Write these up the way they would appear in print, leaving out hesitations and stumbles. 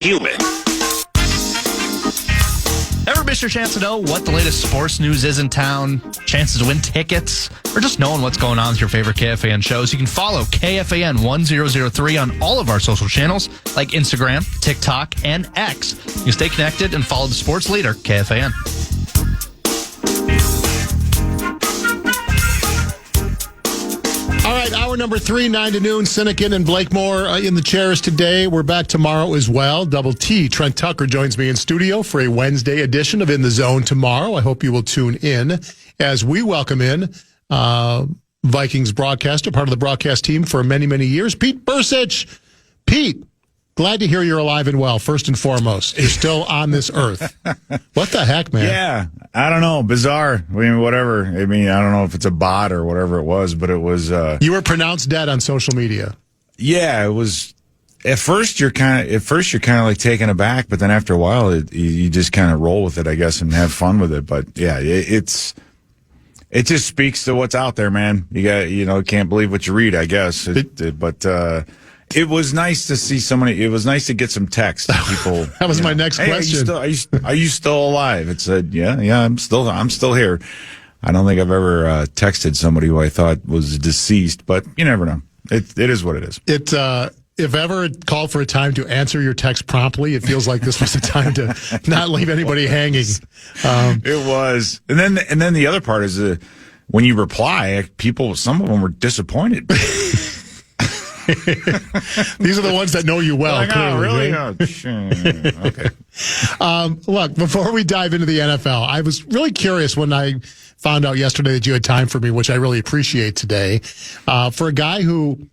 human. Ever miss your chance to know what the latest sports news is in town, chances to win tickets, or just knowing what's going on with your favorite KFAN shows? You can follow KFAN 1003 on all of our social channels like Instagram, TikTok, and X. You can stay connected and follow the sports leader, KFAN. All right, hour number 3, 9 to noon. Sinekin and Blakemore in the chairs today. We're back tomorrow as well. Double T. Trent Tucker joins me in studio for a Wednesday edition of In the Zone tomorrow. I hope you will tune in as we welcome in Vikings broadcaster, part of the broadcast team for many, many years, Pete Bercich. Pete, glad to hear you're alive and well, first and foremost. You're still on this earth. What the heck, man? Yeah, I don't know. Bizarre. I mean, whatever. I mean, I don't know if it's a bot or whatever it was, but it was... You were pronounced dead on social media. Yeah, it was... At first, you're kind of like taken aback, but then after a while, you just kind of roll with it, I guess, and have fun with it. But yeah, it just speaks to what's out there, man. Can't believe what you read, I guess. It was nice to see somebody. It was nice to get some text. People. That was my next question. Are you still alive? It said, yeah, I'm still here. I don't think I've ever texted somebody who I thought was deceased, but you never know. It is what it is. If ever it called for a time to answer your text promptly, it feels like this was a time to not leave anybody hanging. It was, and then the other part is when you reply, some of them were disappointed. These are the ones that know you well. Like, clearly, really? Right? Okay. Look, before we dive into the NFL, I was really curious when I found out yesterday that you had time for me, which I really appreciate today. For a guy who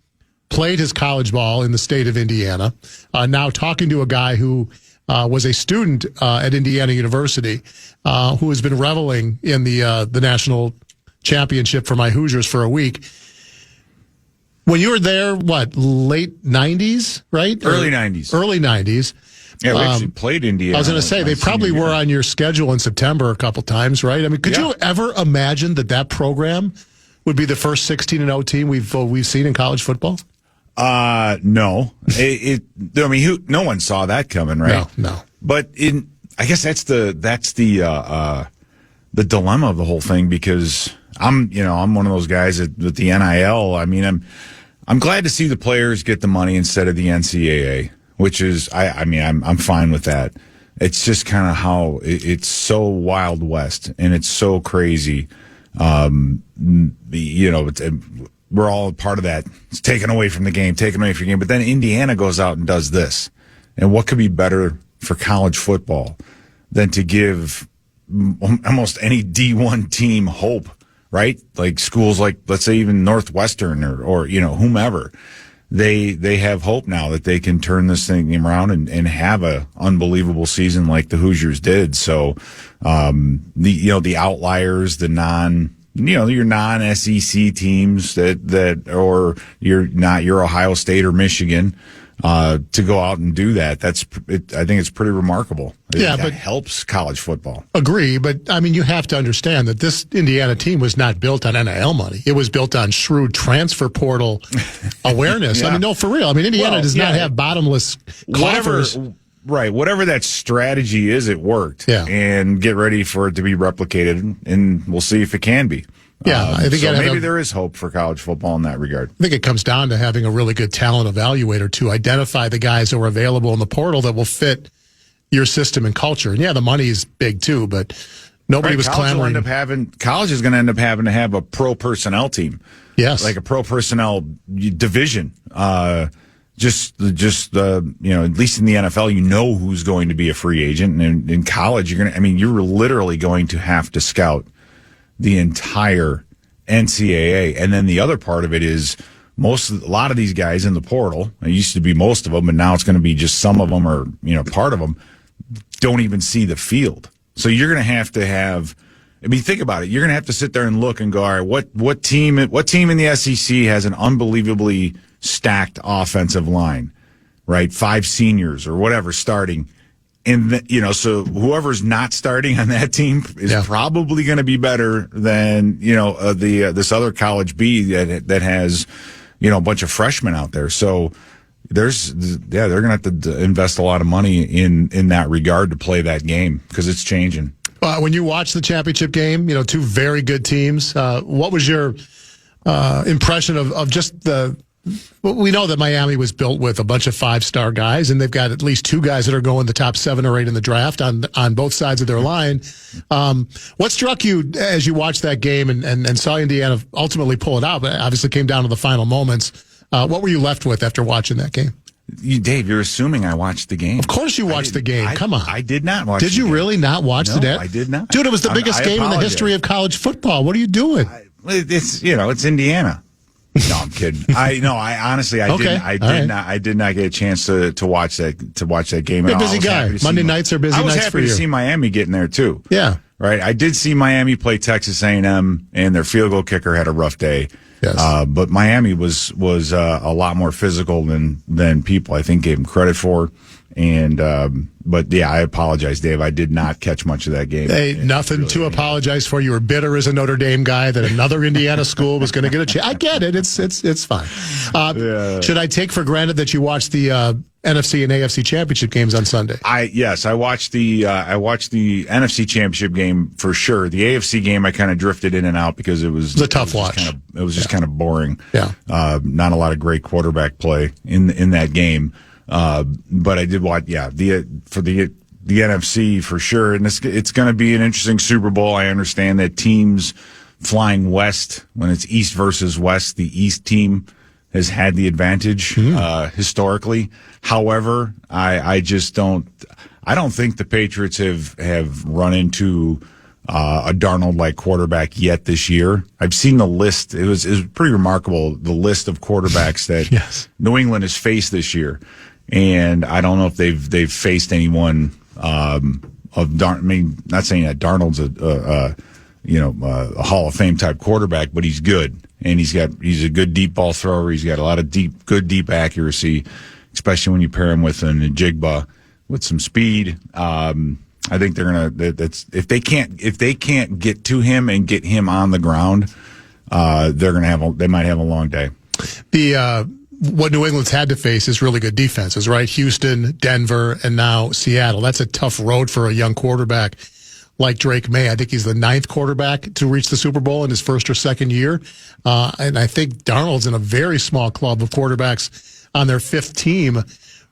played his college ball in the state of Indiana, now talking to a guy who was a student at Indiana University, who has been reveling in the national championship for my Hoosiers for a week. When you were there, late 90s, right? Early 90s. Early 90s. Yeah, we actually played Indiana. I was going to say, they probably were on your schedule in September a couple times, right? I mean, could you ever imagine that program would be the first 16-0 team we've seen in college football? No. No one saw that coming, right? No. But I guess that's the dilemma of the whole thing, because I'm one of those guys with the NIL. I mean, I'm glad to see the players get the money instead of the NCAA, which is, I'm fine with that. It's just kind of how it's so Wild West and it's so crazy. We're all part of that. It's taken away from the game. But then Indiana goes out and does this. And what could be better for college football than to give almost any D1 team hope? Right? Like schools like, let's say, even Northwestern or whomever, they have hope now that they can turn this thing around and have a unbelievable season like the Hoosiers did. So, the outliers, the your non-SEC teams or your Ohio State or Michigan, to go out and do that. I think it's pretty remarkable. Yeah, that but helps college football. Agree, but I mean, you have to understand that this Indiana team was not built on NIL money. It was built on shrewd transfer portal awareness. Yeah. I mean, no, for real. I mean, Indiana does not have bottomless coffers. Whatever that strategy is, it worked. Yeah. And get ready for it to be replicated, and we'll see if it can be. Yeah, I think maybe there is hope for college football in that regard. I think it comes down to having a really good talent evaluator to identify the guys that are available in the portal that will fit your system and culture. And yeah, the money is big too, but nobody was clamoring. College is going to end up having to have a pro personnel team. Yes, like a pro personnel division. At least in the NFL, you know who's going to be a free agent, and in college, you're literally going to have to scout the entire NCAA. And then the other part of it is a lot of these guys in the portal, it used to be most of them, but now it's going to be just some of them or, part of them, don't even see the field. So you're going to have, think about it. You're going to have to sit there and look and go, all right, what team in the SEC has an unbelievably stacked offensive line, right? 5 seniors or whatever starting. And, so whoever's not starting on that team is probably going to be better than, this other college B that has, a bunch of freshmen out there. So they're going to have to invest a lot of money in that regard to play that game because it's changing. When you watch the championship game, two very good teams. What was your impression of just the? Well, we know that Miami was built with a bunch of 5-star guys, and they've got at least 2 guys that are going the top 7 or 8 in the draft on both sides of their line. What struck you as you watched that game and saw Indiana ultimately pull it out, but obviously came down to the final moments? What were you left with after watching that game? Dave, you're assuming I watched the game. Of course you watched the game. Come on. I did not watch Did you really not watch the game? I did not. Dude, it was the biggest game in the history of college football. What are you doing? It's Indiana. No, I'm kidding. I did not get a chance to watch that game. You're a busy guy. Monday nights are busy nights for you. I was happy to see Miami getting there too. Yeah. Right. I did see Miami play Texas A&M, and their field goal kicker had a rough day. Yes. But Miami was a lot more physical than people I think gave them credit for. And but yeah, I apologize, Dave. I did not catch much of that game. Hey, nothing to apologize for. You were bitter as a Notre Dame guy that another Indiana school was going to get a chance. I get it. It's fine. Should I take for granted that you watched the NFC and AFC championship games on Sunday? Yes, I watched the NFC championship game for sure. The AFC game I kind of drifted in and out because it was a tough watch. It was just kind of boring. Yeah, not a lot of great quarterback play in that game. But I did watch, for the NFC for sure. And it's going to be an interesting Super Bowl. I understand that teams flying west, when it's East versus West, the East team has had the advantage, historically. However, I don't think the Patriots have run into, a Darnold-like quarterback yet this year. I've seen the list. It was pretty remarkable, the list of quarterbacks that yes. New England has faced this year. And I don't know if they've faced anyone not saying that Darnold's a Hall of Fame type quarterback, but he's good, and he's a good deep ball thrower. He's got a lot of good deep accuracy, especially when you pair him with an Njigba with some speed. I think they're if they can't get to him and get him on the ground, they might have a long day. What New England's had to face is really good defenses, right? Houston, Denver, and now Seattle. That's a tough road for a young quarterback like Drake May. I think he's the 9th quarterback to reach the Super Bowl in his first or second year. And I think Darnold's in a very small club of quarterbacks on their 5th team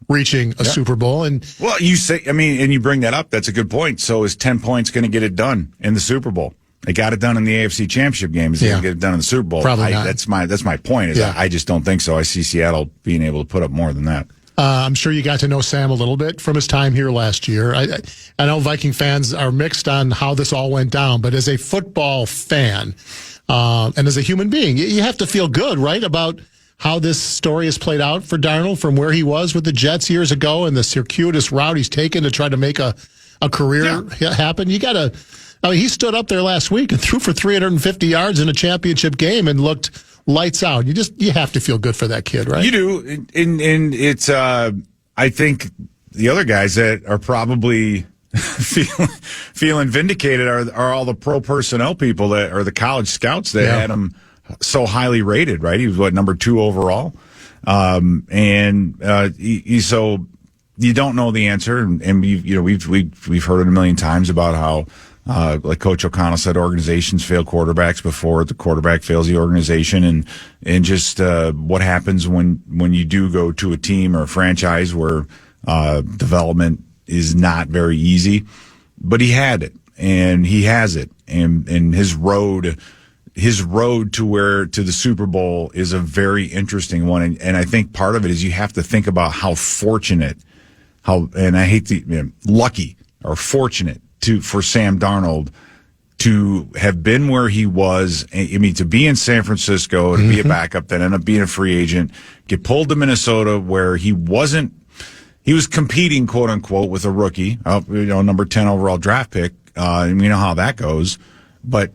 reaching a Super Bowl. And well, and you bring that up. That's a good point. So is 10 points going to get it done in the Super Bowl? They got it done in the AFC Championship game. Is they going to get it done in the Super Bowl? Probably not. That's my point. I just don't think so. I see Seattle being able to put up more than that. I'm sure you got to know Sam a little bit from his time here last year. I know Viking fans are mixed on how this all went down, but as a football fan and as a human being, you have to feel good, right, about how this story has played out for Darnold from where he was with the Jets years ago and the circuitous route he's taken to try to make a career happen. You got to. I mean, he stood up there last week and threw for 350 yards in a championship game and looked lights out. You have to feel good for that kid, right? You do, and it's. I think the other guys that are probably feeling vindicated are all the pro personnel people that are the college scouts that had him so highly rated. Right, he was number 2 overall, so you don't know the answer, and we've heard it a million times about how. Like Coach O'Connell said, organizations fail quarterbacks before the quarterback fails the organization, and just what happens when you do go to a team or a franchise where development is not very easy. But he had it, and he has it, and his road to the Super Bowl is a very interesting one, and I think part of it is you have to think about how fortunate, and I hate lucky or fortunate. For Sam Darnold to have been where he was, I mean, to be in San Francisco, to be a backup, then end up being a free agent, get pulled to Minnesota where he was competing, quote unquote, with a rookie, number 10 overall draft pick. And we know how that goes, but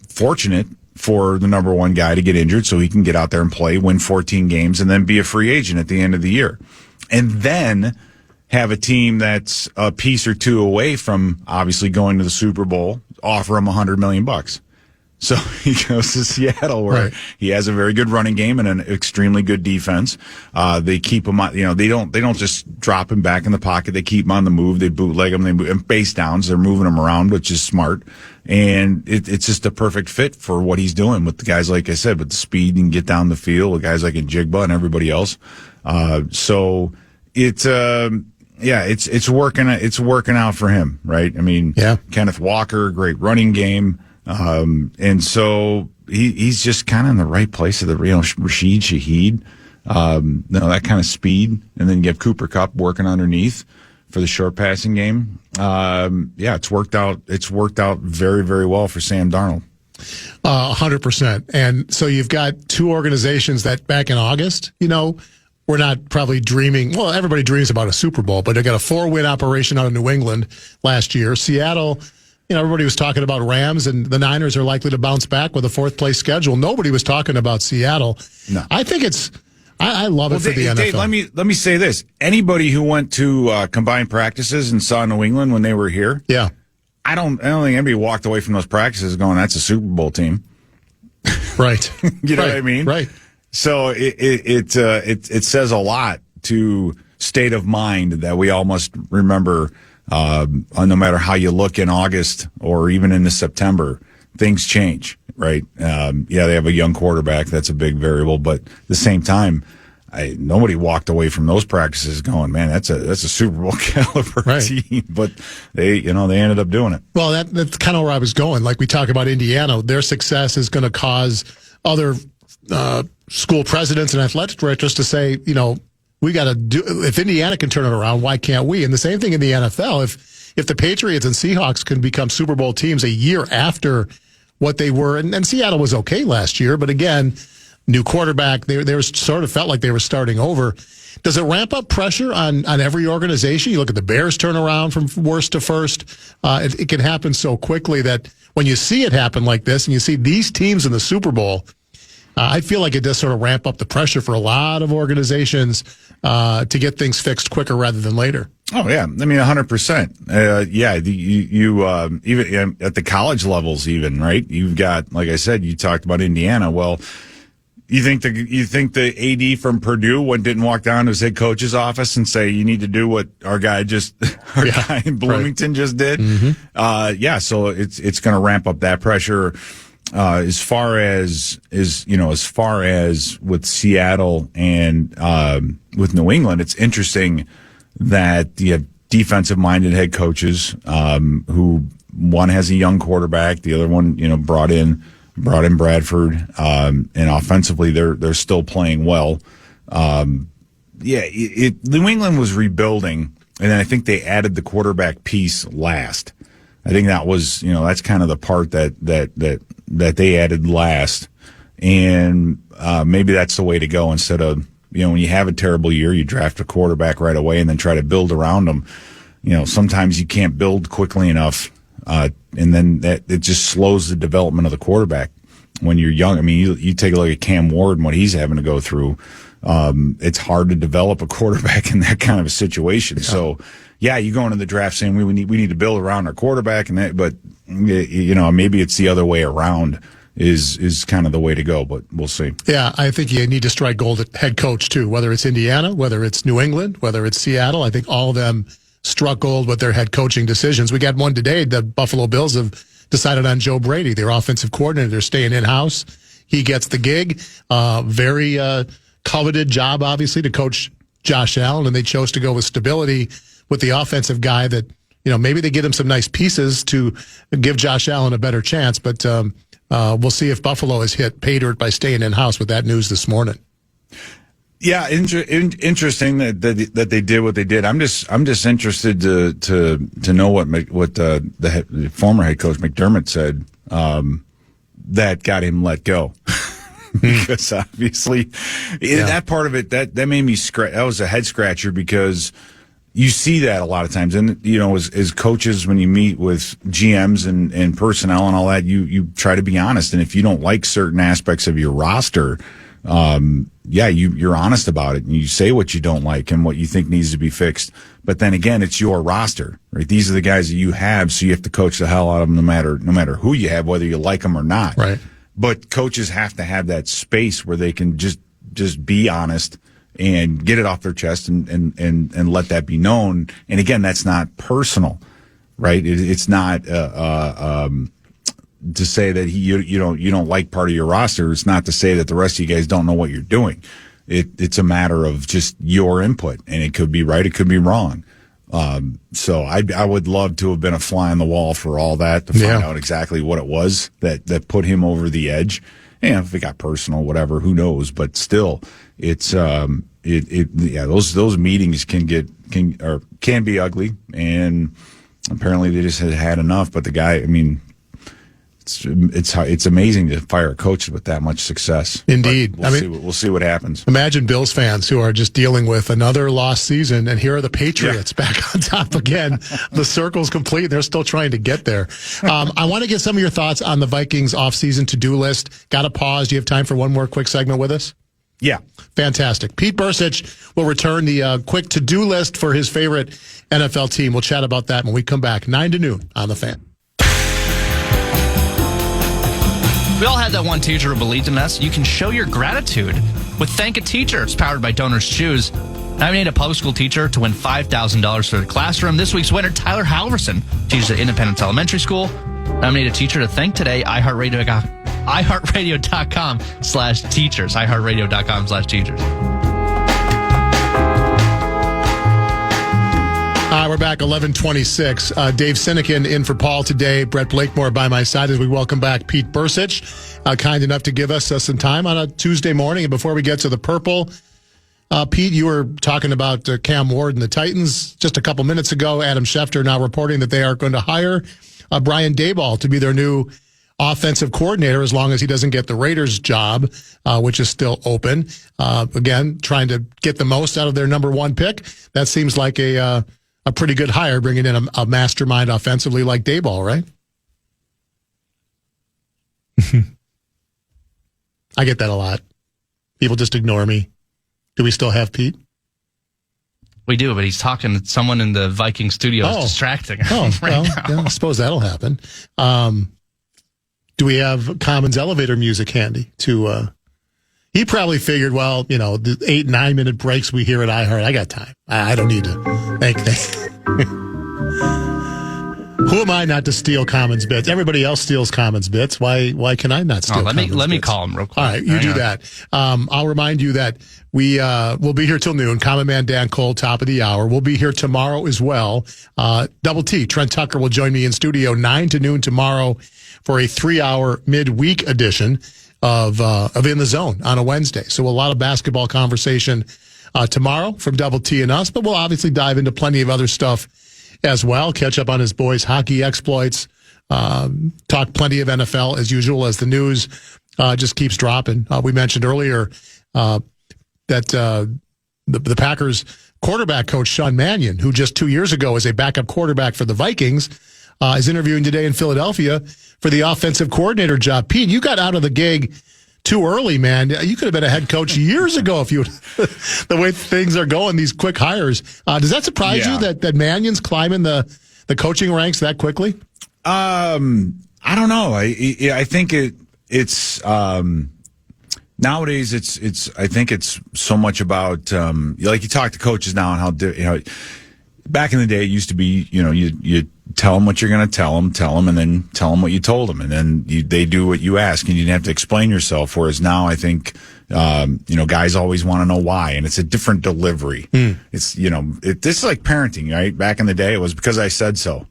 fortunate for the number 1 guy to get injured so he can get out there and play, win 14 games, and then be a free agent at the end of the year. And then have a team that's a piece or two away from obviously going to the Super Bowl, offer him $100 million. So he goes to Seattle, where Right. he has a very good running game and an extremely good defense. They keep him on, they don't just drop him back in the pocket. They keep him on the move. They bootleg him. And base downs. They're moving him around, which is smart. And it's just a perfect fit for what he's doing with the guys, like I said, with the speed and get down the field with guys like Njigba and everybody else. So it's working out for him, right? I mean, Yeah. Kenneth Walker, great running game. And so he's just kind of in the right place at the, Rashid Shaheed, that kind of speed. And then you have Cooper Kupp working underneath for the short passing game. It's worked out. It's worked out very, very well for Sam Darnold. 100%. And so you've got two organizations that back in August, we're not probably dreaming. Well, everybody dreams about a Super Bowl, but they got a 4-win operation out of New England last year. Seattle, everybody was talking about Rams, and the Niners are likely to bounce back with a 4th-place schedule. Nobody was talking about Seattle. No. I think I love it for the NFL. Dave, let me say this. Anybody who went to combined practices and saw New England when they were here, yeah, I don't think anybody walked away from those practices going, "That's a Super Bowl team." Right. You know right. what I mean? Right. So it says a lot to state of mind that we all must remember. No matter how you look in August or even into September, things change, right? They have a young quarterback. That's a big variable. But at the same time, nobody walked away from those practices going, man, that's a Super Bowl caliber team. But they ended up doing it. Well, that's kind of where I was going. Like we talk about Indiana, their success is going to cause other school presidents and athletic directors to say, we got to do. If Indiana can turn it around, why can't we? And the same thing in the NFL. If the Patriots and Seahawks can become Super Bowl teams a year after what they were, and Seattle was okay last year, but again, new quarterback, they were sort of felt like they were starting over. Does it ramp up pressure on every organization? You look at the Bears turn around from worst to first. It can happen so quickly that when you see it happen like this, and you see these teams in the Super Bowl, I feel like it does sort of ramp up the pressure for a lot of organizations to get things fixed quicker rather than later. Oh yeah, I mean 100%. You even at the college levels, even right. You've got, like I said, you talked about Indiana. Well, you think the AD from Purdue didn't walk down to his head coach's office and say, "You need to do what our guy in Bloomington just did." Mm-hmm. So it's going to ramp up that pressure. As far as with Seattle and with New England, it's interesting that you have defensive-minded head coaches who one has a young quarterback, the other one brought in Bradford, and offensively they're still playing well. New England was rebuilding, and I think they added the quarterback piece last. I think that was that's kind of the part that they added last, and maybe that's the way to go instead of when you have a terrible year, you draft a quarterback right away and then try to build around them. Sometimes you can't build quickly enough, and then it just slows the development of the quarterback when you're young. I mean, you take a look at Cam Ward and what he's having to go through. It's hard to develop a quarterback in that kind of a situation. Yeah. So, you go into the draft saying we need to build around our quarterback, but maybe it's the other way around is kind of the way to go, but we'll see. Yeah, I think you need to strike gold at head coach too, whether it's Indiana, whether it's New England, whether it's Seattle. I think all of them struck gold with their head coaching decisions. We got one today. The Buffalo Bills have decided on Joe Brady, their offensive coordinator. They're staying in-house. He gets the gig. Very coveted job, obviously, to coach Josh Allen, and they chose to go with stability with the offensive guy that, maybe they get him some nice pieces to give Josh Allen a better chance, but we'll see if Buffalo has hit pay dirt by staying in-house with that news this morning. Yeah, interesting that they did what they did. I'm just interested to know what the former head coach McDermott said that got him let go. Because obviously that part of it that made me scratch. That was a head scratcher because you see that a lot of times, and as coaches, when you meet with GMs and personnel and all that, you try to be honest, and if you don't like certain aspects of your roster, you're honest about it and you say what you don't like and what you think needs to be fixed. But then again, it's your roster, right? These are the guys that you have, so you have to coach the hell out of them no matter who you have, whether you like them or not. Right. But coaches have to have that space where they can just be honest and get it off their chest and let that be known. And again, that's not personal, right? It's not to say that you don't like part of your roster. It's not to say that the rest of you guys don't know what you're doing. It's a matter of just your input, and it could be right, it could be wrong. So I would love to have been a fly on the wall for all that to find out exactly what it was that put him over the edge. And if it got personal, whatever, who knows? But still, it's those meetings can be ugly, and apparently they just had enough. But the guy, I mean, it's amazing to fire a coach with that much success. Indeed. We'll see what happens. Imagine Bills fans who are just dealing with another lost season, and here are the Patriots back on top again. The circle's complete. They're still trying to get there. I want to get some of your thoughts on the Vikings offseason to-do list. Got to pause. Do you have time for one more quick segment with us? Yeah. Fantastic. Pete Bercich will return the quick to-do list for his favorite NFL team. We'll chat about that when we come back, 9 to noon on The Fan. We all had that one teacher who believed in us. You can show your gratitude with Thank a Teacher. It's powered by Donors Choose. Nominate a public school teacher to win $5,000 for the classroom. This week's winner, Tyler Halverson, teaches at Independence Elementary School. Nominate a teacher to thank today, iHeartRadio.com/teachers. iHeartRadio.com/teachers. We're back, 11:26. Dave Sinekin in for Paul today. Brett Blakemore by my side as we welcome back Pete Bercich, kind enough to give us some time on a Tuesday morning. And before we get to the purple, Pete, you were talking about Cam Ward and the Titans just a couple minutes ago. Adam Schefter now reporting that they are going to hire Brian Daboll to be their new offensive coordinator as long as he doesn't get the Raiders job, which is still open. Again, trying to get the most out of their number one pick. That seems like a pretty good hire, bringing in a mastermind offensively like Daboll, right? I get that a lot. People just ignore me. Do we still have Pete? We do, but he's talking to someone in the Viking studio. Is distracting him now. Yeah, I suppose that'll happen. Do we have Commons elevator music handy to... He probably figured, well, the 8-9 minute breaks we hear at iHeart, I got time. I don't need to thank Who am I not to steal Commons bits? Everybody else steals Commons bits. Why can I not steal Commons bits? Let me call him real quick. All right, you do that. I'll remind you that we'll be here till noon. Common Man Dan Cole, top of the hour. We'll be here tomorrow as well. Double T, Trent Tucker will join me in studio 9 to noon tomorrow for a 3-hour midweek edition of In the Zone on a Wednesday. So a lot of basketball conversation tomorrow from Double T and us, but we'll obviously dive into plenty of other stuff as well. Catch up on his boys' hockey exploits. Talk plenty of NFL as usual as the news just keeps dropping. We mentioned earlier that the Packers quarterback coach Sean Mannion, who just 2 years ago was a backup quarterback for the Vikings, is interviewing today in Philadelphia for the offensive coordinator job. Pete, you got out of the gig too early, man. You could have been a head coach years ago if you the way things are going, these quick hires. Does that surprise you that Mannion's climbing the coaching ranks that quickly? I don't know. I think it's nowadays it's I think it's so much about like you talk to coaches now and how back in the day it used to be you tell them what you're going to tell them, and then tell them what you told them, and then they do what you ask, and you didn't have to explain yourself. Whereas now, I think, guys always want to know why, and it's a different delivery. It's, this is like parenting, right? Back in the day, it was because I said so.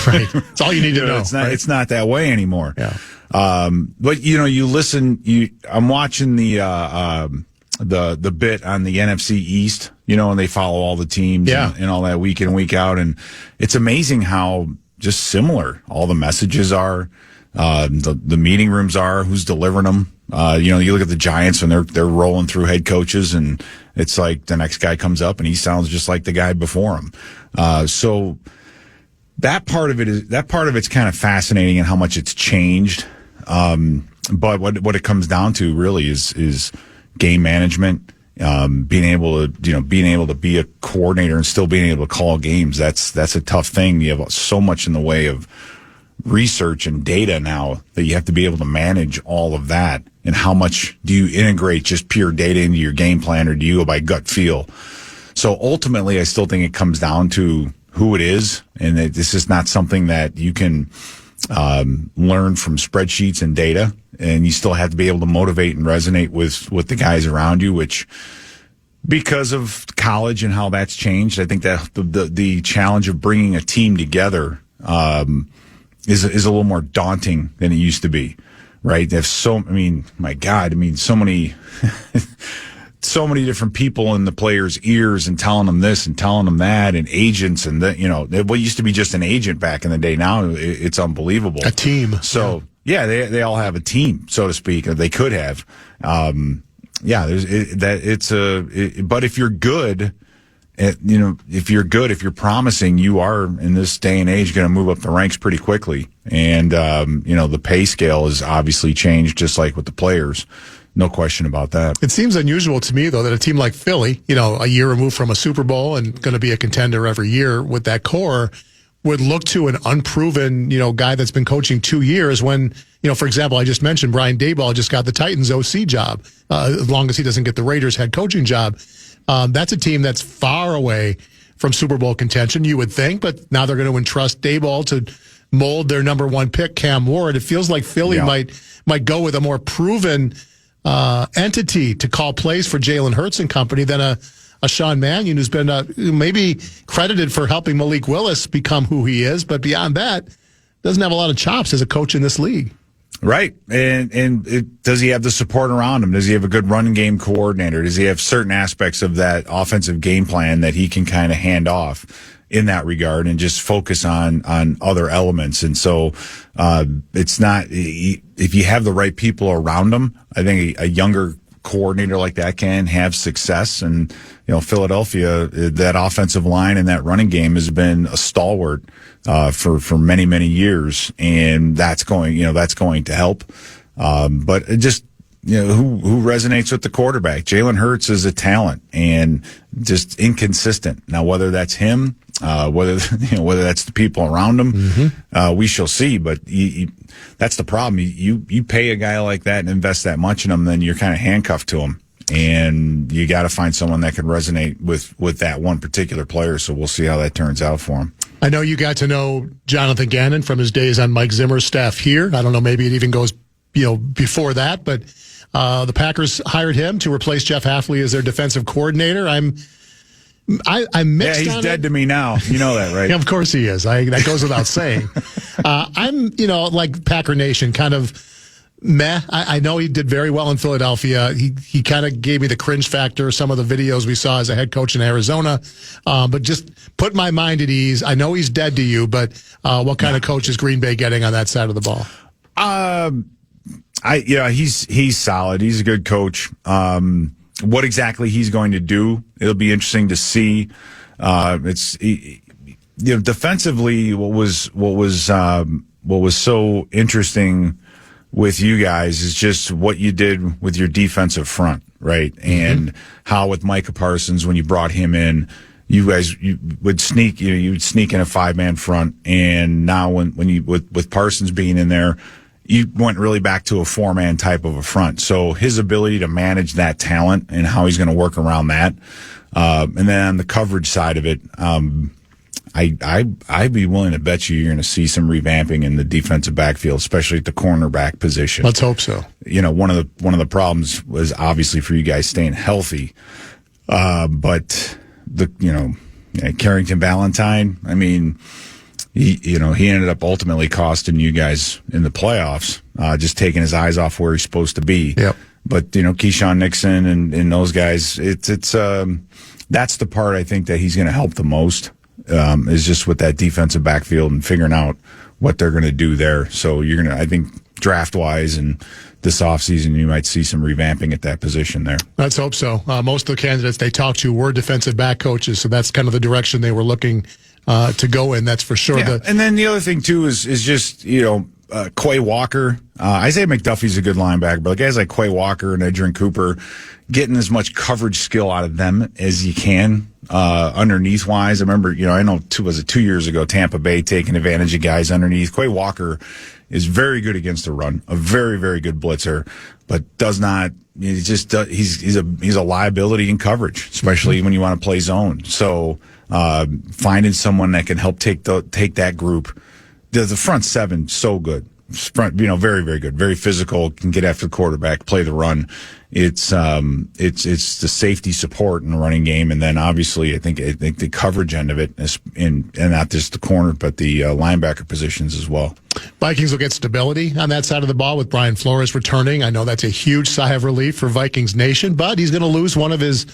Right. It's all you need to know. It's not that way anymore. Yeah. But you listen. I'm watching the bit on the NFC East, and they follow all the teams and all that week in, week out. And it's amazing how just similar all the messages are, the meeting rooms are, who's delivering them. You look at the Giants and they're rolling through head coaches, and it's like the next guy comes up and he sounds just like the guy before him. So that part of it's kind of fascinating and how much it's changed. But what it comes down to really is game management, being able to be a coordinator and still being able to call games. That's a tough thing. You have so much in the way of research and data now that you have to be able to manage all of that. And how much do you integrate just pure data into your game plan, or do you go by gut feel? So ultimately, I still think it comes down to who it is, and that this is not something that you can learn from spreadsheets and data, and you still have to be able to motivate and resonate with the guys around you, which, because of college and how that's changed, I think that the challenge of bringing a team together is a little more daunting than it used to be, right? There's so many so many different people in the players' ears and telling them this and telling them that, and agents and what used to be just an agent back in the day. Now it's unbelievable. A team. So yeah, they all have a team, so to speak, or they could have. But if you're good, if you're promising, you are in this day and age going to move up the ranks pretty quickly. And, the pay scale has obviously changed, just like with the players. No question about that. It seems unusual to me, though, that a team like Philly, a year removed from a Super Bowl and going to be a contender every year with that core, would look to an unproven, guy that's been coaching 2 years when, for example, I just mentioned Brian Daboll just got the Titans OC job, as long as he doesn't get the Raiders head coaching job. That's a team that's far away from Super Bowl contention, you would think, but now they're going to entrust Daboll to mold their number one pick, Cam Ward. It feels like Philly might go with a more proven entity to call plays for Jalen Hurts and company than a Sean Mannion, who's been maybe credited for helping Malik Willis become who he is, but beyond that, doesn't have a lot of chops as a coach in this league. Right. And does he have the support around him? Does he have a good running game coordinator? Does he have certain aspects of that offensive game plan that he can kind of hand off in that regard and just focus on other elements? And so it's not, if you have the right people around him, I think a younger coordinator like that can have success. And, Philadelphia, that offensive line and that running game has been a stalwart for many, many years. And that's going to help. But it just, who resonates with the quarterback? Jalen Hurts is a talent and just inconsistent. Now, whether that's him, whether that's the people around him, we shall see. But that's the problem. You pay a guy like that and invest that much in him, then you're kind of handcuffed to him. And you got to find someone that can resonate with that one particular player. So we'll see how that turns out for him. I know you got to know Jonathan Gannon from his days on Mike Zimmer's staff here. I don't know, maybe it even goes, before that, but the Packers hired him to replace Jeff Hafley as their defensive coordinator. I'm mixed. Yeah, he's dead to me now. You know that, right? Yeah, of course he is. That goes without saying. I'm, like Packer Nation, kind of meh. I know he did very well in Philadelphia. He kind of gave me the cringe factor, some of the videos we saw as a head coach in Arizona. But just put my mind at ease. I know he's dead to you, but what kind of coach is Green Bay getting on that side of the ball? He's solid. He's a good coach. What exactly he's going to do, it'll be interesting to see. Defensively, what was so interesting with you guys is just what you did with your defensive front, right? Mm-hmm. And how with Micah Parsons, when you brought him in, you would sneak, you would sneak in a 5-man front. And now when you, with Parsons being in there, you went really back to a 4-man type of a front. So his ability to manage that talent and how he's going to work around that. And then on the coverage side of it, I'd be willing to bet you're going to see some revamping in the defensive backfield, especially at the cornerback position. Let's hope so. One of the problems was obviously for you guys staying healthy. But Carrington Valentine, I mean, he ended up ultimately costing you guys in the playoffs, just taking his eyes off where he's supposed to be. Yep. But, Keyshawn Nixon and those guys, it's that's the part I think that he's going to help the most, is just with that defensive backfield and figuring out what they're going to do there. So you're going to, I think, draft-wise and this offseason, you might see some revamping at that position there. Let's hope so. Most of the candidates they talked to were defensive back coaches, so that's kind of the direction they were looking to go in, that's for sure. Yeah. And then the other thing, too, is just, Quay Walker, Isaiah McDuffie's a good linebacker, but guys like Quay Walker and Adrian Cooper, getting as much coverage skill out of them as you can underneath wise. I remember, I know 2 years ago, Tampa Bay taking advantage of guys underneath. Quay Walker is very good against the run, a very, very good blitzer, but does not. He's a liability in coverage, especially when you want to play zone. So finding someone that can help take that group. The front seven, so good. Very, very good. Very physical, can get after the quarterback, play the run. It's the safety support in the running game, and then obviously I think the coverage end of it is and not just the corner, but the linebacker positions as well. Vikings will get stability on that side of the ball with Brian Flores returning. I know that's a huge sigh of relief for Vikings Nation, but he's going to lose one of his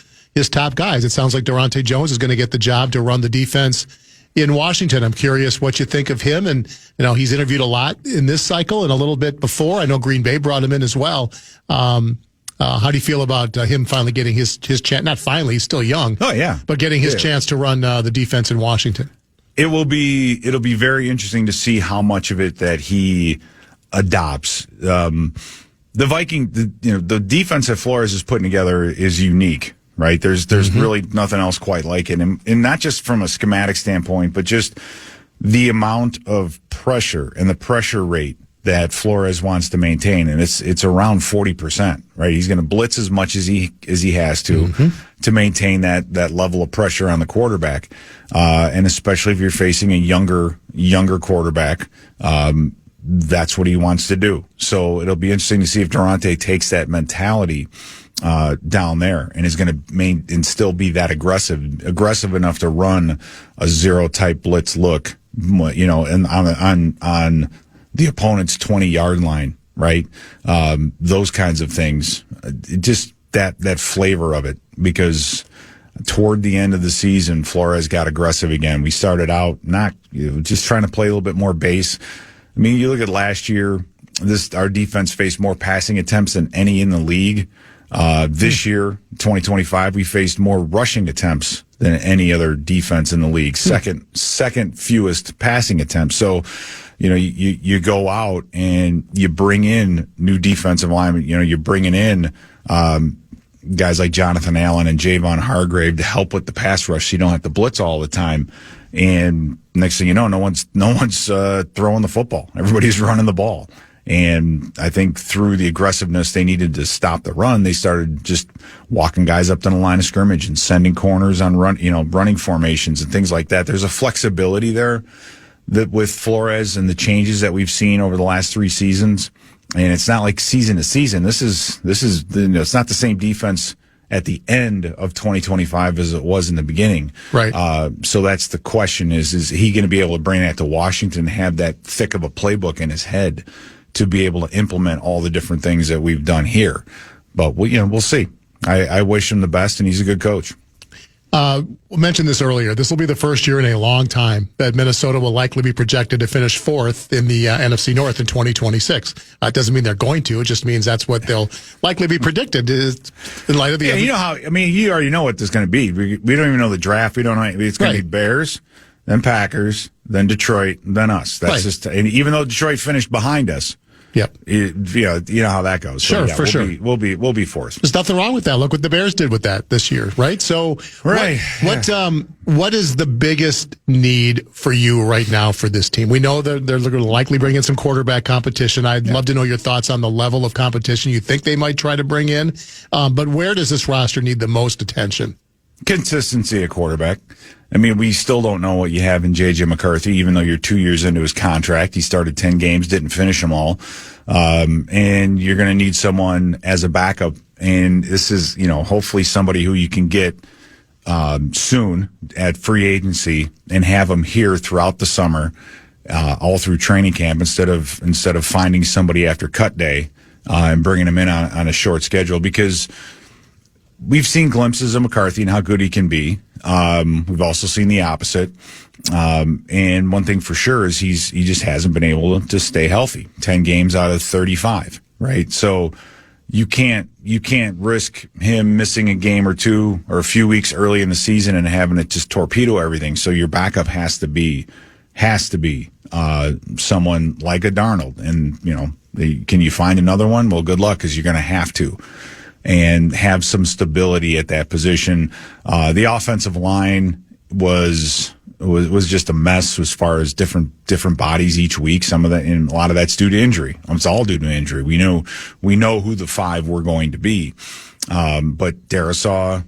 top guys. It sounds like Durante Jones is going to get the job to run the defense in Washington. I'm curious what you think of him. And, he's interviewed a lot in this cycle and a little bit before. I know Green Bay brought him in as well. How do you feel about him finally getting his chance? Not finally, he's still young. Oh, yeah. But getting his chance to run the defense in Washington. It'll be very interesting to see how much of it that he adopts. The defense that Flores is putting together is unique. Right. There's really nothing else quite like it. And not just from a schematic standpoint, but just the amount of pressure and the pressure rate that Flores wants to maintain. And it's around 40%, right? He's going to blitz as much as he has to maintain that level of pressure on the quarterback. And especially if you're facing a younger quarterback, that's what he wants to do. So it'll be interesting to see if Durante takes that mentality down there and is going to still be that aggressive enough to run a zero type blitz look, and on the opponent's 20-yard line, right? Those kinds of things, just that flavor of it, because toward the end of the season, Flores got aggressive again. We started out just trying to play a little bit more base. I mean, you look at last year, our defense faced more passing attempts than any in the league. This year, 2025, we faced more rushing attempts than any other defense in the league. Second fewest passing attempts. So, you go out and you bring in new defensive linemen. You're bringing in guys like Jonathan Allen and Javon Hargrave to help with the pass rush, so you don't have to blitz all the time. And next thing you know, no one's throwing the football. Everybody's running the ball. And I think through the aggressiveness they needed to stop the run, they started just walking guys up to the line of scrimmage and sending corners on running formations and things like that. There's a flexibility there that with Flores and the changes that we've seen over the last 3 seasons. And it's not like season to season. This is it's not the same defense at the end of 2025 as it was in the beginning. Right. So that's the question is he going to be able to bring that to Washington and have that thick of a playbook in his head to be able to implement all the different things that we've done here? But we'll see. I wish him the best, and he's a good coach. We mentioned this earlier. This will be the first year in a long time that Minnesota will likely be projected to finish 4th in the NFC North in 2026. It doesn't mean they're going to. It just means that's what they'll likely be predicted in light of the... you already know what this is going to be. We don't even know the draft. We don't know. It's going to be Bears, then Packers, then Detroit, then us. That's just... And even though Detroit finished behind us... Yep. You know how that goes. Sure, so, for sure. We'll be fourth. There's nothing wrong with that. Look what the Bears did with that this year, right? So, right. What is the biggest need for you right now for this team? We know that they're going to likely bring in some quarterback competition. I'd love to know your thoughts on the level of competition you think they might try to bring in. But where does this roster need the most attention? Consistency at quarterback. I mean, we still don't know what you have in J.J. McCarthy, even though you're 2 years into his contract. He started 10 games, didn't finish them all. And you're going to need someone as a backup. And this is, hopefully somebody who you can get soon at free agency and have them here throughout the summer, all through training camp instead of finding somebody after cut day and bringing them in on a short schedule, because we've seen glimpses of McCarthy and how good he can be. We've also seen the opposite. And one thing for sure is he just hasn't been able to stay healthy. 10 games out of 35, right? So you can't risk him missing a game or two or a few weeks early in the season and having it just torpedo everything. So your backup has to be has to be someone like a Darnold. And, can you find another one? Well, good luck, because you're going to have to. And have some stability at that position. The offensive line was just a mess as far as different bodies each week. Some of that, and a lot of that's due to injury. It's all due to injury. We know who the 5 were going to be. But Darisaw,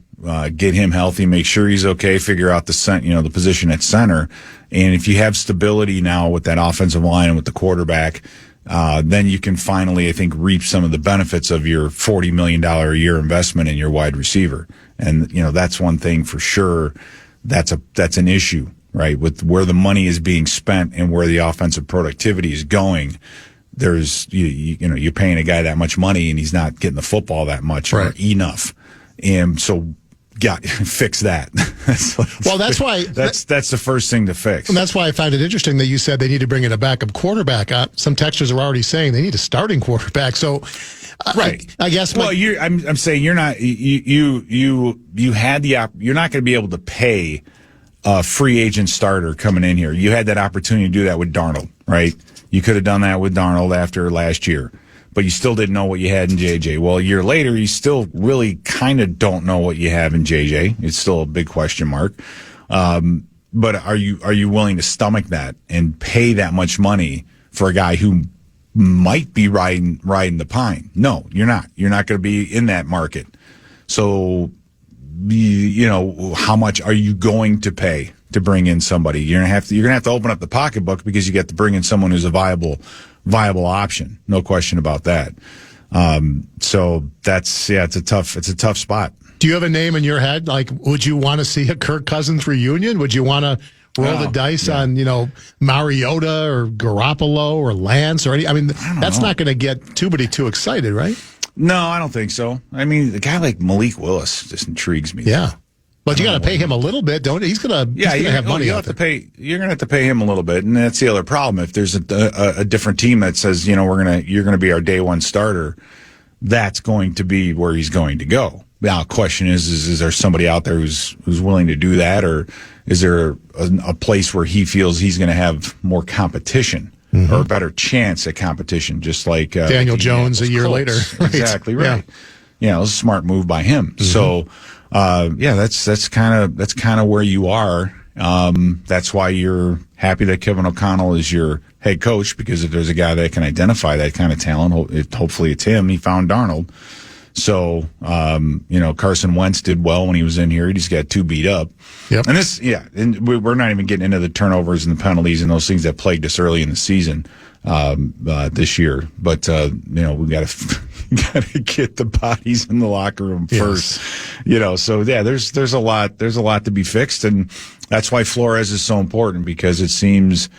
get him healthy, make sure he's okay, figure out the position at center. And if you have stability now with that offensive line and with the quarterback, then you can finally, I think, reap some of the benefits of your $40 million a year investment in your wide receiver. And, that's one thing for sure. That's an issue, right? With where the money is being spent and where the offensive productivity is going. There's, you're paying a guy that much money and he's not getting the football that much or enough. And so, fix that. Well, that's why that's the first thing to fix. And that's why I find it interesting that you said they need to bring in a backup quarterback. Some texters are already saying they need a starting quarterback. So, right, I guess. Well, I'm saying you're not. You had you're not going to be able to pay a free agent starter coming in here. You had that opportunity to do that with Darnold, right? You could have done that with Darnold after last year. But you still didn't know what you had in JJ. Well, a year later, you still really kind of don't know what you have in JJ. It's still a big question mark. But are you willing to stomach that and pay that much money for a guy who might be riding the pine? No, you're not. You're not going to be in that market. So, how much are you going to pay to bring in somebody? You're gonna have to open up the pocketbook, because you get to bring in someone who's a viable option. No question about that. So it's a tough spot. Do you have a name in your head? Like, would you want to see a Kirk Cousins reunion? Would you want to roll the dice on, Mariota or Garoppolo or Lance or any? I mean, that's not going to get anybody too excited, right? No, I don't think so. I mean, a guy like Malik Willis just intrigues me. Yeah. But you got to pay him a little bit, don't you? He's gonna have money. You're gonna have to pay him a little bit, and that's the other problem. If there's a different team that says, you're gonna be our day one starter, that's going to be where he's going to go. Now, the question is there somebody out there who's willing to do that, or is there a place where he feels he's going to have more competition or a better chance at competition, just like Daniel Jones a year later? Right. Exactly right. Yeah, it was a smart move by him. So. That's kind of where you are. That's why you're happy that Kevin O'Connell is your head coach, because if there's a guy that can identify that kind of talent, hopefully it's him. He found Darnold. So, Carson Wentz did well when he was in here. He just got too beat up. Yep. And we're not even getting into the turnovers and the penalties and those things that plagued us early in the season, this year. But, we got to get the bodies in the locker room first, so there's a lot to be fixed. And that's why Flores is so important, because it seems,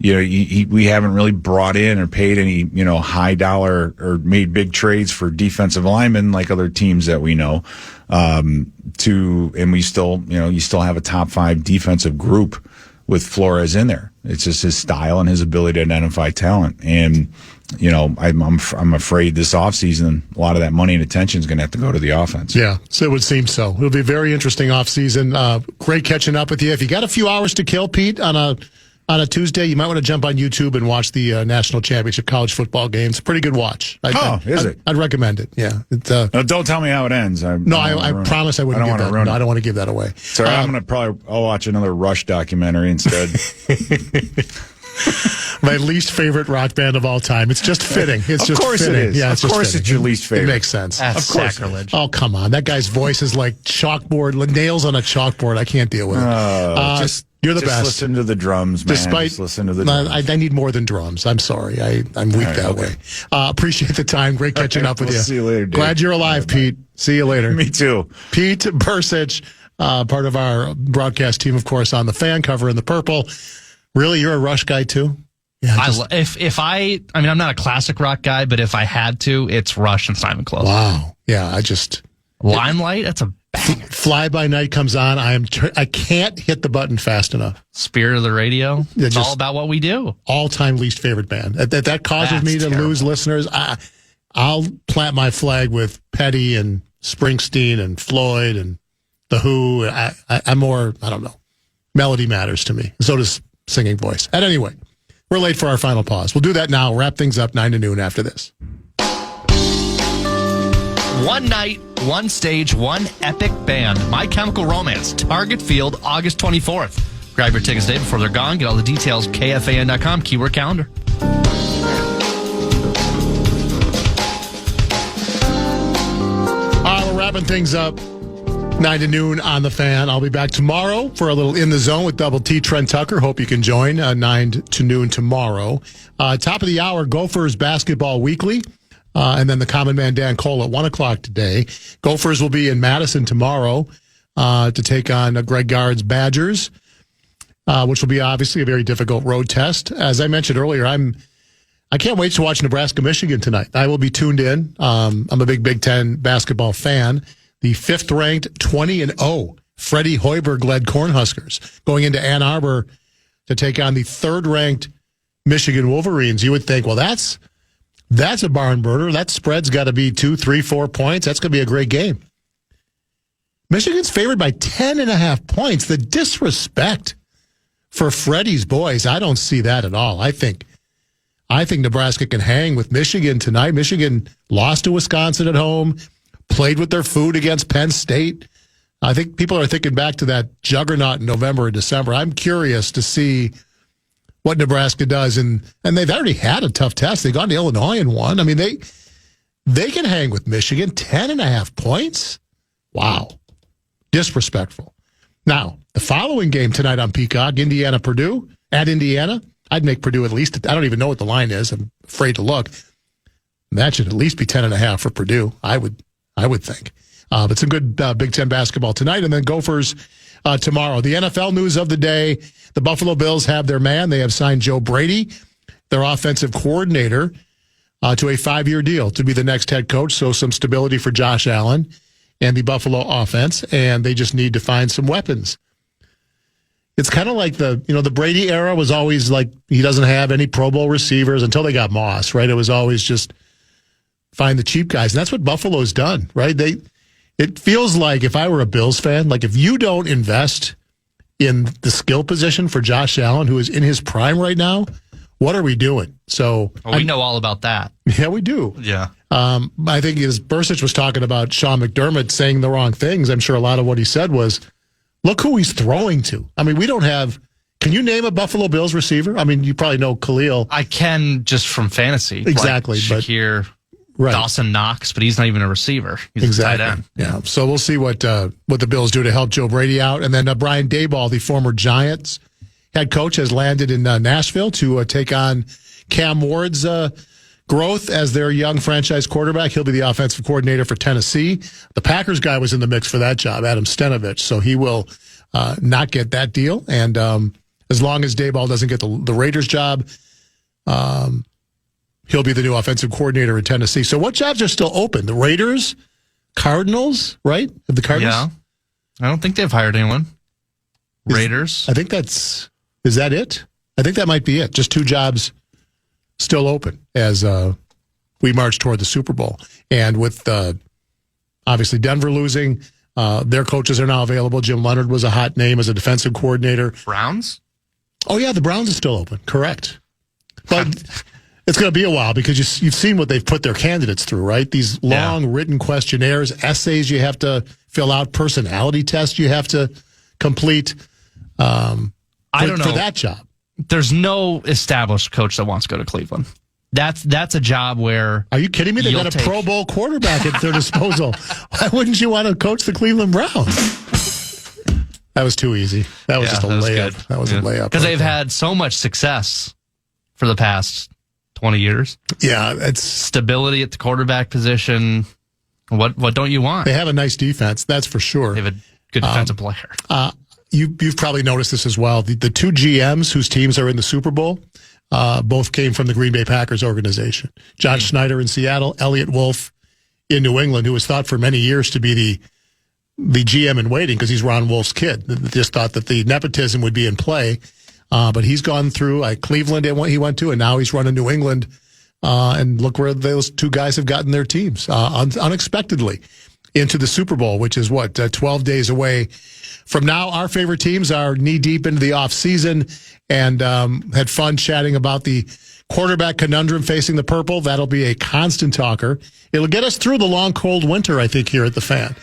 we haven't really brought in or paid any, high dollar or made big trades for defensive linemen like other teams that we know, and we still, you still have a top 5 defensive group with Flores in there. It's just his style and his ability to identify talent. And, I'm afraid this offseason, a lot of that money and attention is going to have to go to the offense. Yeah, so it would seem so. It'll be a very interesting offseason. Great catching up with you. If you got a few hours to kill, Pete, on a Tuesday, you might want to jump on YouTube and watch the national championship college football games. Pretty good watch. Is it? I'd recommend it. Yeah. Don't tell me how it ends. I promise I wouldn't give that. No, I don't want to give that away. Sorry, I'll watch another Rush documentary instead. My least favorite rock band of all time. It's just fitting. It's of course fitting. it is. Yeah, of course it's your least favorite. It makes sense. That's of course. sacrilege. Oh, come on. That guy's voice is like chalkboard, nails on a chalkboard. I can't deal with it. You're the best. Listen to the drums, man. Just listen to the drums. I need more than drums. I'm sorry. I'm weak that way. Appreciate the time. Great catching up with you. See you later, Dave. Glad you're alive, Pete. See you later. Me too. Pete Bercich, part of our broadcast team, of course, on the fan cover in the purple. Really, you're a Rush guy too? Yeah, I'm not a classic rock guy, but if I had to, it's Rush and Simon Close. Wow. Yeah, Limelight, that's a banger. Fly By Night comes on. I can't hit the button fast enough. Spirit of the Radio. It's all about what we do. All-time least favorite band. That causes me to lose listeners. I'll plant my flag with Petty and Springsteen and Floyd and The Who. I'm more, I don't know. Melody matters to me. So does singing voice. At any rate, we're late for our final pause. We'll do that now. Wrap things up 9 to noon after this. One night, one stage, one epic band. My Chemical Romance, Target Field, August 24th. Grab your tickets today before they're gone. Get all the details, KFAN.com, keyword calendar. We're wrapping things up 9 to noon on the Fan. I'll be back tomorrow for a little In the Zone with Double T. Trent Tucker. Hope you can join 9 to noon tomorrow. Top of the hour, Gophers Basketball Weekly. And then the Common Man Dan Cole at 1 o'clock today. Gophers will be in Madison tomorrow to take on Greg Gard's Badgers, which will be obviously a very difficult road test. As I mentioned earlier, I can't wait to watch Nebraska-Michigan tonight. I will be tuned in. I'm a Big Ten basketball fan. The 5th-ranked 20-0 Freddie Hoiberg-led Cornhuskers going into Ann Arbor to take on the 3rd-ranked Michigan Wolverines. You would think, well, that's a barn burner. That spread's got to be 2, 3, 4 points. That's going to be a great game. Michigan's favored by 10.5 points. The disrespect for Freddie's boys, I don't see that at all. I think Nebraska can hang with Michigan tonight. Michigan lost to Wisconsin at home, played with their food against Penn State. I think people are thinking back to that juggernaut in November and December. I'm curious to see what Nebraska does, and they've already had a tough test. They've gone to Illinois and won. I mean, they can hang with Michigan. 10.5 points? Wow. Disrespectful. Now, the following game tonight on Peacock, Indiana-Purdue at Indiana. I'd make Purdue at least. I don't even know what the line is. I'm afraid to look. That should at least be 10.5 for Purdue, I would think. But some good Big Ten basketball tonight, and then Gophers tomorrow. The NFL news of the day, the Buffalo Bills have their man. They have signed Joe Brady, their offensive coordinator, to a 5-year deal to be the next head coach. So some stability for Josh Allen and the Buffalo offense, and they just need to find some weapons. It's kind of like the Brady era was always like he doesn't have any Pro Bowl receivers until they got Moss, right? It was always just find the cheap guys. And that's what Buffalo's done, right? It feels like if I were a Bills fan, like if you don't invest in the skill position for Josh Allen, who is in his prime right now, what are we doing? So we know all about that. Yeah, we do. Yeah. I think as Bercich was talking about Sean McDermott saying the wrong things, I'm sure a lot of what he said was, look who he's throwing to. I mean, we don't have. Can you name a Buffalo Bills receiver? I mean, you probably know Khalil. I can just from fantasy. Exactly. Like Shakir, right. Dawson Knox, but he's not even a receiver. He's exactly. a tight end. Yeah. So we'll see what the Bills do to help Joe Brady out. And then Brian Daboll, the former Giants head coach, has landed in Nashville to take on Cam Ward's growth as their young franchise quarterback. He'll be the offensive coordinator for Tennessee. The Packers guy was in the mix for that job, Adam Stenovich, so he will not get that deal. And as long as Daboll doesn't get the Raiders job, he'll be the new offensive coordinator in Tennessee. So what jobs are still open? The Raiders, Cardinals, right? The Cardinals? Yeah. I don't think they've hired anyone. Raiders. I think is that it? I think that might be it. Just 2 jobs still open as we march toward the Super Bowl. And with obviously Denver losing, their coaches are now available. Jim Leonard was a hot name as a defensive coordinator. Browns? Oh, yeah, the Browns are still open. Correct. But it's going to be a while because you've seen what they've put their candidates through, right? These long written questionnaires, essays you have to fill out, personality tests you have to complete I don't know. For that job. There's no established coach that wants to go to Cleveland. That's a job where... Are you kidding me? They've got a Pro Bowl quarterback at their disposal. Why wouldn't you want to coach the Cleveland Browns? That was too easy. That was just a layup. That was a layup. Because they've had so much success for the past 20 years. Yeah, it's stability at the quarterback position. What don't you want? They have a nice defense, that's for sure. They have a good defensive player. You've probably noticed this as well. The 2 GMs whose teams are in the Super Bowl both came from the Green Bay Packers organization. John Schneider in Seattle, Elliott Wolf in New England, who was thought for many years to be the GM in waiting because he's Ron Wolf's kid. Just thought that the nepotism would be in play. But he's gone through Cleveland he went to, and now he's running New England. And look where those 2 guys have gotten their teams unexpectedly into the Super Bowl, which is 12 days away from now. Our favorite teams are knee deep into the offseason, and had fun chatting about the quarterback conundrum facing the Purple. That'll be a constant talker. It'll get us through the long, cold winter, I think, here at the Fan.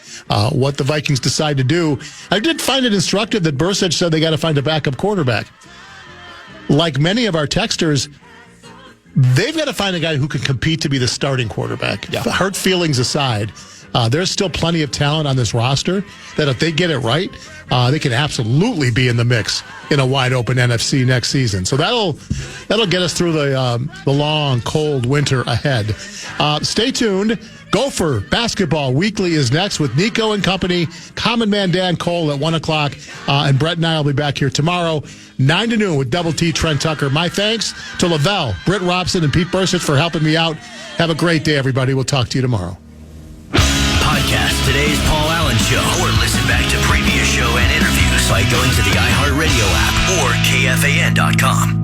What the Vikings decide to do. I did find it instructive that Bercich said they got to find a backup quarterback. Like many of our texters, they've got to find a guy who can compete to be the starting quarterback. Yeah. Hurt feelings aside, there's still plenty of talent on this roster that if they get it right, they can absolutely be in the mix in a wide open NFC next season. So that'll get us through the long, cold winter ahead. Stay tuned. Gopher Basketball Weekly is next with Nico and company. Common Man Dan Cole at 1 o'clock. And Brett and I will be back here tomorrow, 9 to noon with Double T Trent Tucker. My thanks to Lavelle, Britt Robson, and Pete Bercich for helping me out. Have a great day, everybody. We'll talk to you tomorrow. Podcast today's Paul Allen Show, or listen back to previous show and interviews by going to the iHeartRadio app or KFAN.com.